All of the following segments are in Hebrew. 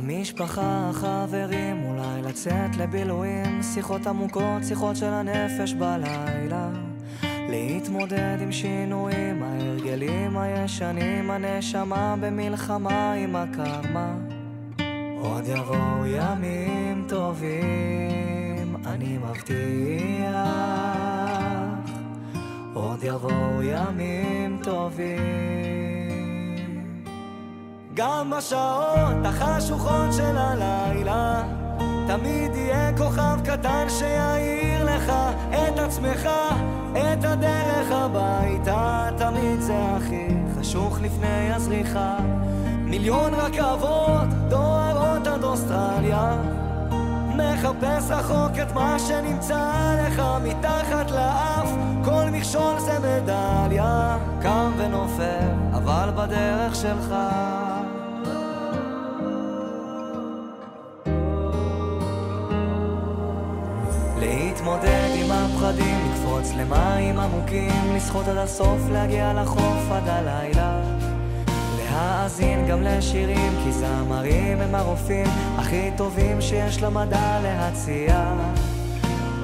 המשפחה, חברים, אולי לצאת לבילויים, שיחות עמוקות, שיחות של הנפש בלילה, להתמודד עם שינויים, ההרגלים הישנים, הנשמה במלחמה עם הקרמה. עוד יבואו ימים טובים, אני מבטיח, עוד יבואו ימים טובים. גם בשעות החשוכות של הלילה תמיד יהיה כוכב קטן שיעיר לך את עצמך, את הדרך הביתה. תמיד זה הכי חשוך לפני הזריחה. מיליון רכבות דוהרות עד אוסטרליה, מחפש רחוק את מה שנמצא לך מתחת לאף. כל מכשול זה מדליה, קם ונופל אבל בדרך שלך. להתמודד עם הפחדים, לקפוץ למים עמוקים, לשחות עד הסוף, להגיע לחוף עד הלילה, להאזין גם לשירים, כי זמרים הם הרופאים הכי טובים שיש למדע להציע.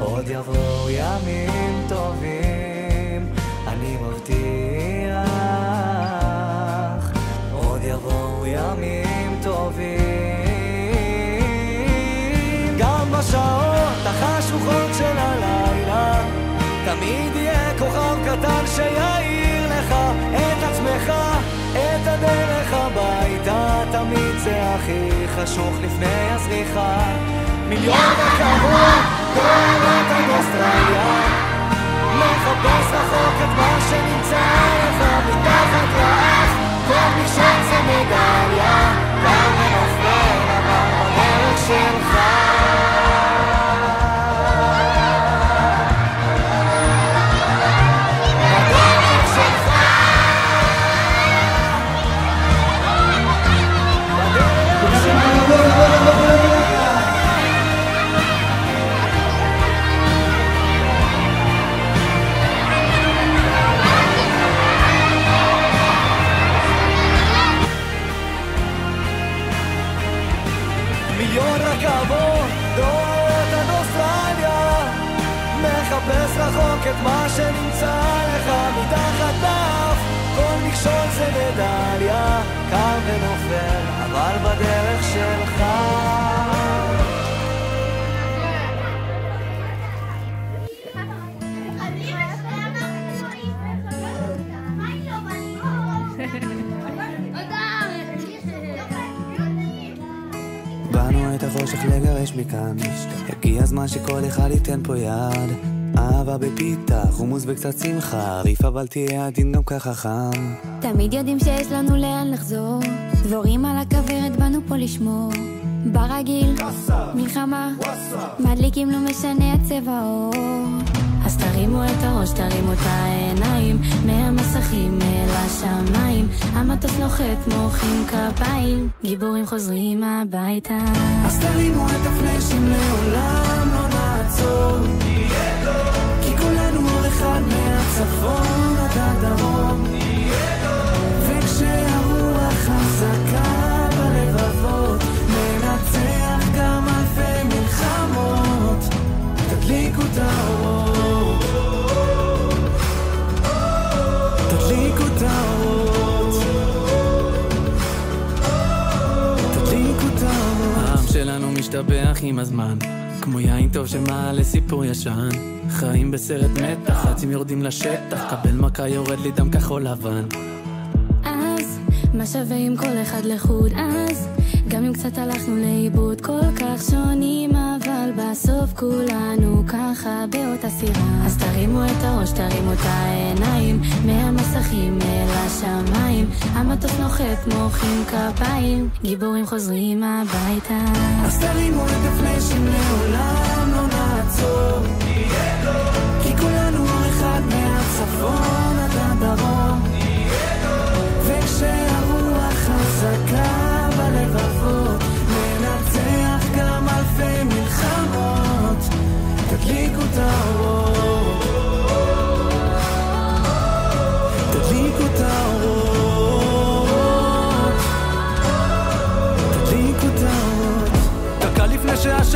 עוד יבואו ימים טובים, אני מבטיח, עוד יבואו ימים טובים. גם בשעות החשוכות של הלילה תמיד יהיה כוכב קטן שיעיר לך את עצמך, את הדרך הביתה. תמיד זה הכי חשוך לפני הזריחה. מיליון רכבות דוהרות עד אוסטרליה, מחפש רחוק את מה שנמצא לך מתחת לאף. כל מכשול זה מדליה, גם ונופל אבל בדרך שלך. מיליון רכבות דוהרות עד אוסטרליה, מחפש רחוק את מה שנמצא לך מתחת לאף. כל מכשול זה מדליה, קם ונופל אבל בדרך שלך. באנו את החושך לגרש מכאן, הגיע הזמן שכל אחד ייתן פה יד. אהבה בפיתה, חומוס וקצת שמחה, ריף אבל תהיה עדין גם ככה חם. תמיד יודעים שיש לנו לאן לחזור, דבורים על הכוורת באנו פה לשמור. ברגיל, מלחמה, מדליקים לא משנה הצבע אור. אז תרימו את הראש, תרימו את העיניים, מהמסכים אל השמיים. המטוס נוחת, מוחאים כפיים, גיבורים חוזרים הביתה. אז תרימו את הפלאשים, לעולם לא נעצור, כי כולנו אור אחד מהצפון עד הדרום. וכשהרוח חזקה בלבבות, ננצח גם אלפי מלחמות. תדליקו את האורות, תדליקו את האורות, תדליקו את האורות. העם שלנו משתבח עם הזמן, כמו יין טוב שמעלה סיפור ישן. חיים בסרט מתח, עצים יורדים לשטח, קבל מכה יורד לי דם כחול לבן. אז מה שווה אם כל אחד לחוד? אז גם אם קצת הלכנו לאיבוד, כל כך שונים אבל בסוף כולנו ככה באותה סירה. אז תרימו את הראש, תרימו את העיניים, מהמסכים אל השמיים. המטוס נוחת, מוחאים כפיים, גיבורים חוזרים הביתה. אז תרימו את הפלאשים, לעולם לא נעצור, כי כולנו אור אחד מהצפון עד הדרום. וכשהרוח חזקה בלבבות, ננצח גם אלפי מלחמות. תדליקו את האורות, תדליקו את האורות, תדליקו את האורות.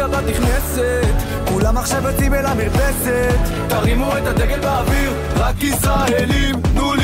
שבת נכנסת, כולם עכשיו יוצאים אל המרפסת, תרימו את הדגל באוויר, רק ישראלים, תנו